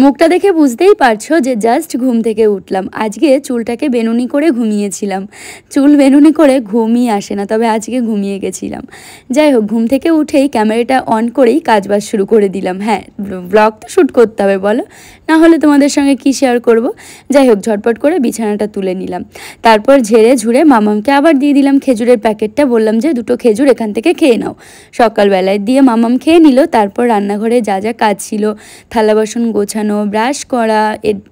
মুখটা দেখে বুঝতেই পারছো যে জাস্ট ঘুম থেকে উঠলাম। আজকে চুলটাকে বেনুনি করে ঘুমিয়েছিলাম। চুল বেনুনি করে ঘুমই আসে না, তবে আজকে ঘুমিয়ে গেছিলাম। যাই হোক, ঘুম থেকে উঠেই ক্যামেরাটা অন করেই কাজবাজ শুরু করে দিলাম। হ্যাঁ, ব্লগ তো শ্যুট করতে হবে, বলো, না হলে তোমাদের সঙ্গে কি শেয়ার করব। যাই হোক, ঝটপট করে বিছানাটা তুলে নিলাম। তারপর ঝেড়ে ঝুড়ে মামামকে আবার দিয়ে দিলাম খেজুরের প্যাকেটটা। বললাম যে 2টো খেজুর এখান থেকে খেয়ে নাও। সকালবেলায় দিয়ে মামাম খেয়ে নিল। তারপর রান্নাঘরে যা যা কাজ ছিল, থালা বাসন গোছানো, ব্রাশ করা,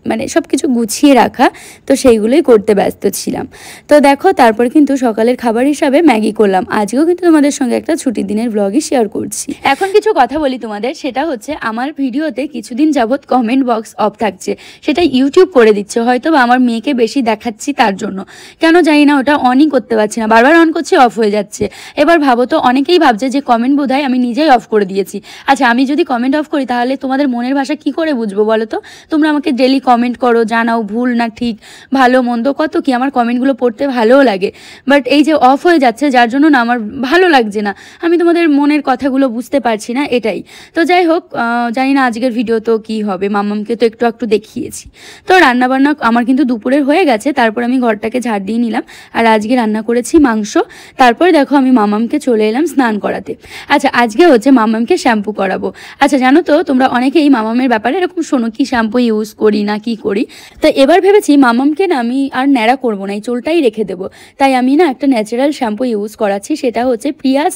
মানে সব কিছু গুছিয়ে রাখা, তো সেইগুলোই করতে ব্যস্ত ছিলাম। তো দেখো, তারপর কিন্তু সকালের খাবার হিসাবে ম্যাগি করলাম। আজকেও কিন্তু তোমাদের সঙ্গে একটা ছুটির দিনের ব্লগই শেয়ার করছি। এখন কিছু কথা বলি তোমাদের, সেটা হচ্ছে আমার ভিডিওতে কিছুদিন যাবৎ কমেন্ট বক্স অফ থাকছে। সেটা ইউটিউব করে দিচ্ছে, হয়তো বা আমার মেয়েকে বেশি দেখাচ্ছি তার জন্য, কেন জানি না, ওটা অনই করতে পারছি না, বারবার অন করছি, অফ হয়ে যাচ্ছে। এবার ভাবো তো, অনেকেই ভাবছে যে কমেন্ট বোধহয় আমি নিজেই অফ করে দিয়েছি। আচ্ছা, আমি যদি কমেন্ট অফ করি তাহলে তোমাদের মনের ভাষা কি করে বুঝবো বলো তো? তোমরা আমাকে ডেলি কমেন্ট করো, জানাও ভুল না ঠিক, ভালো মন্দ কত কি, আমার কমেন্টগুলো পড়তে ভালোও লাগে। বাট এই যে অফ হয়ে যাচ্ছে, যার জন্য না আমার ভালো লাগছে না, আমি তোমাদের মনের কথাগুলো বুঝতে পারছি না, এটাই। তো যাই হোক, জানি না আজকের ভিডিও তো কি হবে, মাম্মামকে তো একটু একটু দেখিয়েছি। তো রান্নাবান্না আমার কিন্তু দুপুরের হয়ে গেছে। তারপর আমি ঘরটাকে ঝাড় দিয়ে নিলাম। আর আজকে রান্না করেছি মাংস। তারপর দেখো, আমি মামামকে চলে এলাম স্নান করাতে। আচ্ছা, আজকে হচ্ছে মামামকে শ্যাম্পু করাবো। আচ্ছা, জানো তো, তোমরা অনেকেই মামামের ব্যাপারে এরকম শোনো কি শ্যাম্পু ইউজ করি না কি করি। তো এবার ভেবেছি মামামকে না আমি আর ন্যাড়া করবো না, এই চুলটাই রেখে দেবো। তাই আমি না একটা ন্যাচারাল শ্যাম্পু ইউজ করাচ্ছি, সেটা হচ্ছে প্রিয়াস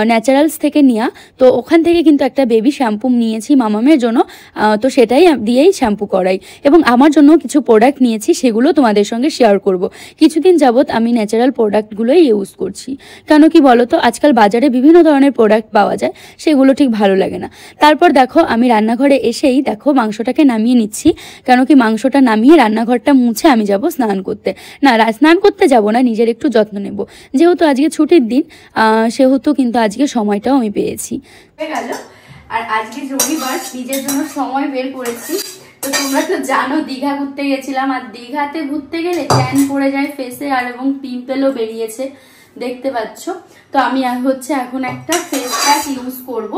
ন্যাচারালস থেকে নেওয়া। তো ওখান থেকে কিন্তু একটা বেবি শ্যাম্পু নিয়েছি মামামের জন্য, তো সেটাই দিয়েই শ্যাম্পু করাই। এবং আমার জন্য কিছু প্রোডাক্ট নিয়েছি, সেগুলো তোমাদের সঙ্গে শেয়ার করব। কিছুদিন যাবৎ আমি ন্যাচারাল প্রোডাক্টগুলোই ইউজ করছি। কেন কি বলো তো, আজকাল বাজারে বিভিন্ন ধরনের প্রোডাক্ট পাওয়া যায়, সেগুলো ঠিক ভালো লাগে না। তারপর দেখো, আমি রান্নাঘরে এসেই দেখো মাংসটাকে নামিয়ে নিচ্ছি। কেন কি, মাংসটা নামিয়ে রান্নাঘরটা মুছে আমি যাব স্নান করতে। না, স্নান করতে যাব না, নিজের একটু যত্ন নেব। যেহেতু আজকে ছুটির দিন, সেহেতু কিন্তু আজকে সময়টাও আমি পেয়েছি। হয়ে গেল। আর আজকে রবিবার, নিজের জন্য সময় বের করেছি। তো তোমরা তো জানো দীঘা ঘুরতে গেছিলাম, আর দীঘাতে ঘুরতে গেলে ট্যান পড়ে যায় ফেসে, আর এবং পিম্পলও বেরিয়েছে, দেখতে পাচ্ছ। তো আমি হচ্ছে এখন একটা ফেস প্যাক ইউজ করব,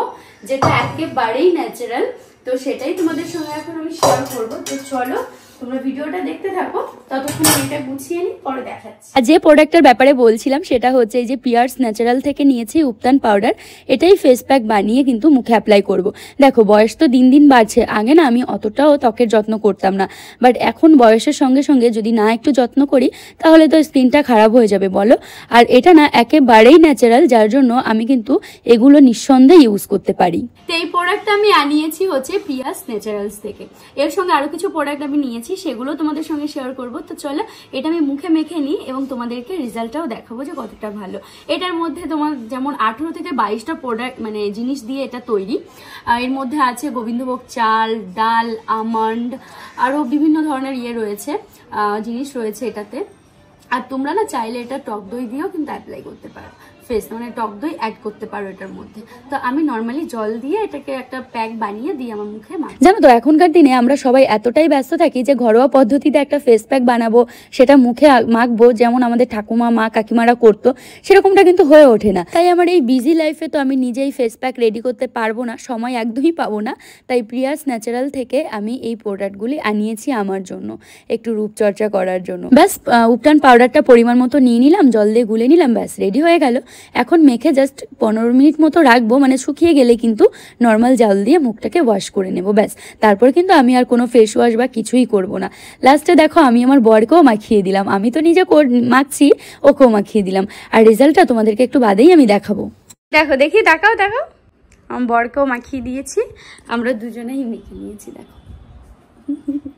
যেটা একেবারেই ন্যাচারাল। তো সেটাই তোমাদের সঙ্গে এখন আমি শেয়ার করবো। তো চলো, তোমরা ভিডিওটা দেখতে থাকো, ততক্ষণ এটা গুছিয়ে নিই, পরে দেখাচ্ছি। আর যে প্রোডাক্টের ব্যাপারে বলছিলাম, সেটা হচ্ছে এই যে পিয়ার্স ন্যাচারাল থেকে নিয়েছি উপটান পাউডার। এটাই ফেস প্যাক বানিয়ে কিন্তু মুখে অ্যাপ্লাই করব। দেখো, বয়স তো দিন দিন বাড়ছে। আগে না আমি অতটাও ত্বকের যত্ন করতাম না, বাট এখন বয়সের সঙ্গে সঙ্গে যদি না একটু যত্ন করি, তাহলে তো স্কিনটা খারাপ হয়ে যাবে, বলো। আর এটা না একেবারেই ন্যাচারাল, যার জন্য আমি কিন্তু এগুলো নিঃসন্দেহে ইউজ করতে পারি। তো এই প্রোডাক্টটা আমি আনিয়েছি হচ্ছে পিয়ার্স ন্যাচারালস থেকে। এর সঙ্গে আরো কিছু প্রোডাক্ট আমি নিয়েছি, সেগুলো তোমাদের সঙ্গে শেয়ার করব। তো চলো, এটা আমি মুখে মেখে নিই এবং তোমাদেরকে রেজাল্টটাও দেখাবো যে কতটা ভালো। এটার মধ্যে তোমার যেমন 18 থেকে 22টা প্রোডাক্ট মানে জিনিস দিয়ে এটা তৈরি। এর মধ্যে আছে গোবিন্দভোগ চাল, ডাল, আমন্ড, আরও বিভিন্ন ধরনের রয়েছে, জিনিস রয়েছে এটাতে। আর তোমরা না চাইলে এটা টক দই দিয়েও কিন্তু অ্যাপ্লাই করতে পারো ফেস, মানে টক দই অ্যাড করতে পারো এটার মধ্যে। তো আমি নর্মালি জল দিয়ে এটাকে একটা প্যাক বানিয়ে দিই আমার মুখে মাখি। জানো তো, এখনকার দিনে আমরা সবাই এতটাই ব্যস্ত থাকি যে ঘরোয়া পদ্ধতিতে একটা ফেস প্যাক বানাবো, সেটা মুখে মাখবো, যেমন আমাদের ঠাকুমা মা কাকিমারা করতো, সেরকমটা কিন্তু হয়ে ওঠে না। তাই আমার এই বিজি লাইফে তো আমি নিজেই ফেস প্যাক রেডি করতে পারবো না, সময় একদমই পাবো না। তাই প্রিয়াস ন্যাচারাল থেকে আমি এই প্রোডাক্টগুলি আনিয়েছি আমার জন্য, একটু রূপচর্চা করার জন্য। ব্যাস, উপটান পাউডারটা পরিমাণ মতো নিয়ে নিলাম, জল দিয়ে গুলে নিলাম, ব্যাস রেডি হয়ে গেল। এখন মেখে জাস্ট 15 মিনিট মতো রাখবো, মানে শুকিয়ে গেলে কিন্তু নর্মাল জল দিয়ে মুখটাকে ওয়াশ করে নেব, ব্যাস। তারপর কিন্তু আমি আর কোনো ফেস ওয়াশ বা কিছুই করব না। লাস্টে দেখো, আমি আমার বরকেও মাখিয়ে দিলাম। আমি তো নিজে মাখছি, ওকেও মাখিয়ে দিলাম। আর রেজাল্টটা তোমাদেরকে একটু বাদেই আমি দেখাবো। দেখো, দেখি, দেখাও, দেখো, আমার বরকেও মাখিয়ে দিয়েছি, আমরা দুজনেই মেখে নিয়েছি, দেখো।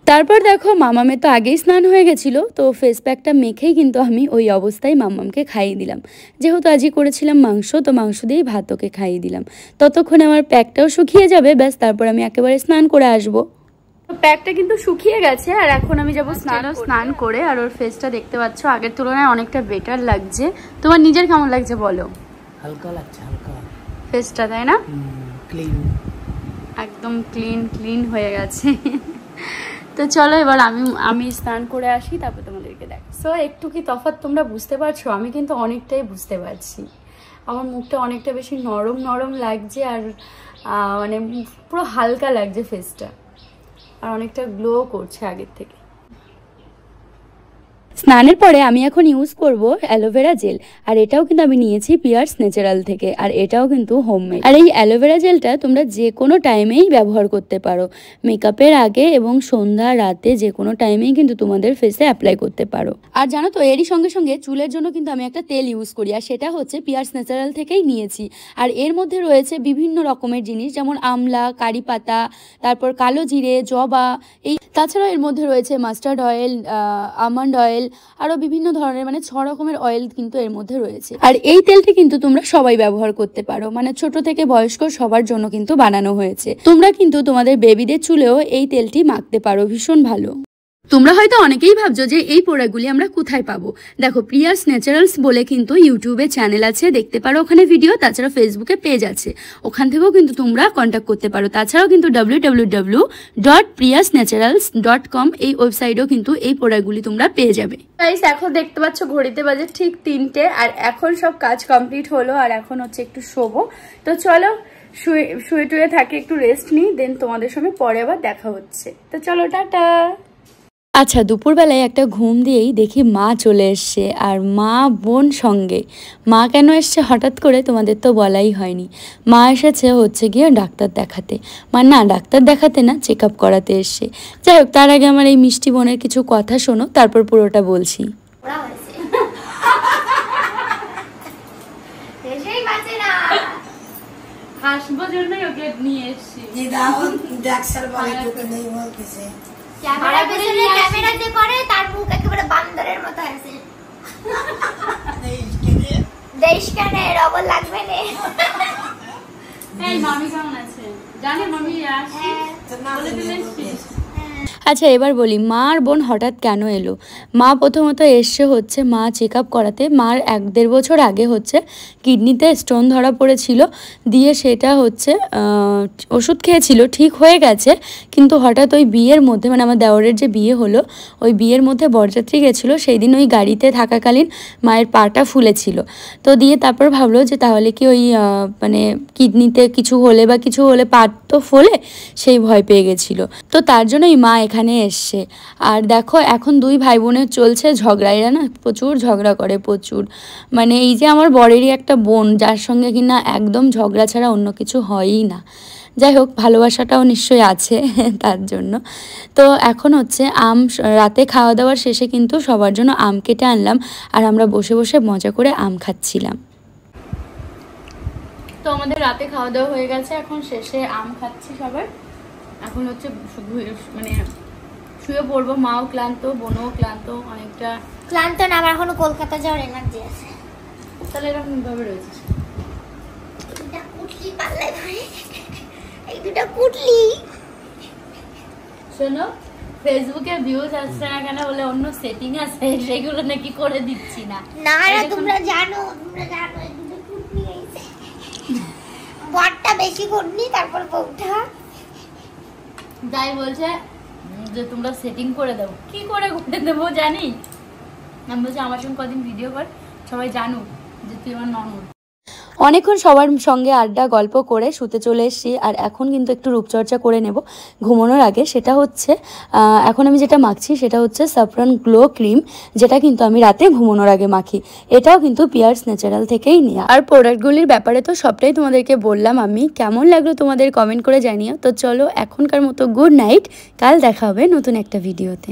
তারপর দেখো, মামামের তো আগেই স্নান হয়ে গেছিলো, তো ফেস প্যাকটা মেখেই কিন্তু আমি ওই অবস্থায় মামামকে খাইয়ে দিলাম। যেহেতু আজই করেছিলাম মাংস, তো মাংস দিয়েই ভাত ওকে খাইয়ে দিলাম। ততক্ষণে আমার প্যাকটাও শুকিয়ে যাবে, ব্যাস। তারপর আমি একেবারে স্নান করে আসবো। প্যাকটা কিন্তু শুকিয়ে গেছে, আর এখন আমি যাবো স্নান করে। আর ওর ফেসটা দেখতে পাচ্ছ আগের তুলনায় অনেকটা বেটার লাগছে। তোমার নিজের কেমন লাগছে বলো? হালকা লাগছে, হালকা ফেসটা, তাই না? ক্লিন, একদম ক্লিন হয়ে গেছে। তো চলো, এবার আমি স্নান করে আসি, তারপর তোমাদেরকে দেখ। সো একটু কি তফাৎ তোমরা বুঝতে পারছো? আমি কিন্তু অনেকটাই বুঝতে পারছি। আমার মুখটা অনেকটা বেশি নরম লাগছে, আর মানে পুরো হালকা লাগছে ফেসটা। আর অনেকটা গ্লো করছে আগের থেকে। স্নানের পরে আমি এখন ইউজ করব অ্যালোভেরা জেল, আর এটাও কিন্তু আমি নিয়েছি পিয়ার্স ন্যাচারাল থেকে, আর এটাও কিন্তু হোমমেড। আর এই অ্যালোভেরা জেলটা তোমরা যে কোনো টাইমেই ব্যবহার করতে পারো, মেকআপের আগে এবং সন্ধ্যা রাতে যে কোনো টাইমেই কিন্তু তোমাদের ফেসে অ্যাপ্লাই করতে পারো। আর জানো তো এরই সঙ্গে সঙ্গে চুলের জন্য কিন্তু আমি একটা তেল ইউজ করি, আর সেটা হচ্ছে পিয়ার্স ন্যাচারাল থেকেই নিয়েছি। আর এর মধ্যে রয়েছে বিভিন্ন রকমের জিনিস, যেমন আমলা, কারি পাতা, তারপর কালো জিরে, জবা, এই তাছাড়াও এর মধ্যে রয়েছে মাস্টার্ড অয়েল, আমন্ড অয়েল, আরো বিভিন্ন ধরনের মানে 6 রকমের অয়েল কিন্তু এর মধ্যে রয়েছে। আর এই তেলটি কিন্তু তোমরা সবাই ব্যবহার করতে পারো, মানে ছোট থেকে বয়স্ক সবার জন্য কিন্তু বানানো হয়েছে। তোমরা কিন্তু তোমাদের বেবিদের চুলেও এই তেলটি মাখতে পারো, ভীষণ ভালো। তোমরা হয়তো অনেকেই ভাবছো যে এই প্রোডাক্টগুলি আমরা কোথায় পাবো। দেখো, পিয়ার্স ন্যাচারালস বলে কিন্তু ইউটিউবে চ্যানেল আছে, দেখতে পারো ওখানে ভিডিও, তাছাড়া ফেসবুকে পেজ আছে, ওখান থেকেও কিন্তু তোমরা কন্ট্যাক্ট করতে পারো। তাছাড়াও কিন্তু www.priyasnaturals.com এই ওয়েবসাইটেও কিন্তু এই প্রোডাক্টগুলি তোমরা পেয়ে যাবে। গাইস, এখন দেখতে পাচ্ছ ঘড়িতে বাজে ঠিক 3টে, আর এখন সব কাজ কমপ্লিট হলো, আর এখন হচ্ছে একটু শোবো। তো চলো শুয়ে টুয়ে থাকি, একটু রেস্ট নিই, দেন তোমাদের সঙ্গে পরে আবার দেখা হচ্ছে। তো চলো, টাটা। আচ্ছা, দুপুরবেলায় একটা ঘুম দিয়েই দেখি মা চলে এসছে, আর মা বোন সঙ্গে। মা কেন এসছে হঠাৎ করে তোমাদের তো বলাই হয়নি। মা এসেছে হচ্ছে গিয়ে ডাক্তার দেখাতে, না ডাক্তার দেখাতে না, চেক আপ করাতে এসছে। যাই হোক, তার আগে আমার এই মিষ্টি বোনের কিছু কথা শোনো, তারপর পুরোটা বলছি। হাসবো জন্যই ওকে নিয়ে এসছি। ক্যামেরাতে করে তার মুখ একেবারে বান্দরের মতো আছে। দেশ কানে রবর লাগবে না। এই মামি কেমন আছে? জানি মামি আসছে, বলে দিলেন। আচ্ছা, এবার বলি মা আর বোন হঠাৎ কেন এলো। মা প্রথমত এসছে হচ্ছে মা চেক আপ করাতে। মার 1-1.5 বছর আগে হচ্ছে কিডনিতে স্টোন ধরা পড়েছিল, দিয়ে সেটা হচ্ছে ওষুধ খেয়েছিল, ঠিক হয়ে গেছে। কিন্তু হঠাৎ ওই বিয়ের মধ্যে, মানে আমার দেওরের যে বিয়ে হলো, ওই বিয়ের মধ্যে বরযাত্রী গেছিলো, সেই দিন ওই গাড়িতে থাকাকালীন মায়ের পাটা ফুলেছিল। তো দিয়ে তারপর ভাবলো যে তাহলে কি ওই মানে কিডনিতে কিছু হলে বা কিছু হলে পা তো ফোলে, সেই ভয় পেয়ে গেছিলো। তো তার জন্যই মা এখানে এসছে। আর দেখো, এখন 2 ভাই বোনের চলছে ঝগড়া। এরা না প্রচুর ঝগড়া করে, প্রচুর। মানে এই যে আমার বরেরই একটা বোন, যার সঙ্গে কিনা একদম ঝগড়া ছাড়া অন্য কিছু হয়ই না। যাই হোক, ভালোবাসাটাও নিশ্চয়ই আছে তার জন্য। তো এখন হচ্ছে রাতে খাওয়া দাওয়ার শেষে কিন্তু সবার জন্য আম কেটে আনলাম, আর আমরা বসে বসে মজা করে আম খাচ্ছিলাম। তো আমাদের রাতে খাওয়া দাওয়া হয়ে গেছে, এখন শেষে আম খাচ্ছি সবার। এখন হচ্ছে মানে শুয়ে পড়বো। মাও ক্লান্ত, বোনও ক্লান্ত, অনেকটা ক্লান্ত না, আমার এখনো কলকাতা যাওয়ার এনার্জি আছে। তাহলে এরকম ভাবে রয়েছে। এটা কুটলি পাল্লায় ধরে, এই দুটো কুটলি। শোনো, ফেসবুকে ভিউজ আসছে না কেন বলে অন্য সেটিং আছে, সেগুলো নাকি করে দিচ্ছি না। না না, তোমরা জানো এই দুটো কুটলি হয়েছে। বরটা বেশি কুটলি, তারপর বউটা। যাই বলছে যে তোমরা সেটিং করে দাও। কি করে দেবো জানি। আমি বলছি আমার সঙ্গে কদিন ভিডিও কর, সবাই জানুক যে তুই আমার ননদ। অনেকক্ষণ সবার সঙ্গে আড্ডা গল্প করে শুতে চলে এসেছি। আর এখন কিন্তু একটু রূপচর্চা করে নেব ঘুমানোর আগে। সেটা হচ্ছে এখন আমি যেটা মাখছি সেটা হচ্ছে স্যাফরন গ্লো ক্রিম, যেটা কিন্তু আমি রাতে ঘুমানোর আগে মাখি। এটাও কিন্তু পিয়ার্স ন্যাচারাল থেকেই নেওয়া। আর প্রোডাক্টগুলির ব্যাপারে তো সবটাই তোমাদেরকে বললাম আমি। কেমন লাগলো তোমাদের কমেন্ট করে জানিও। তো চলো, এখনকার মতো গুড নাইট, কাল দেখা হবে নতুন একটা ভিডিওতে।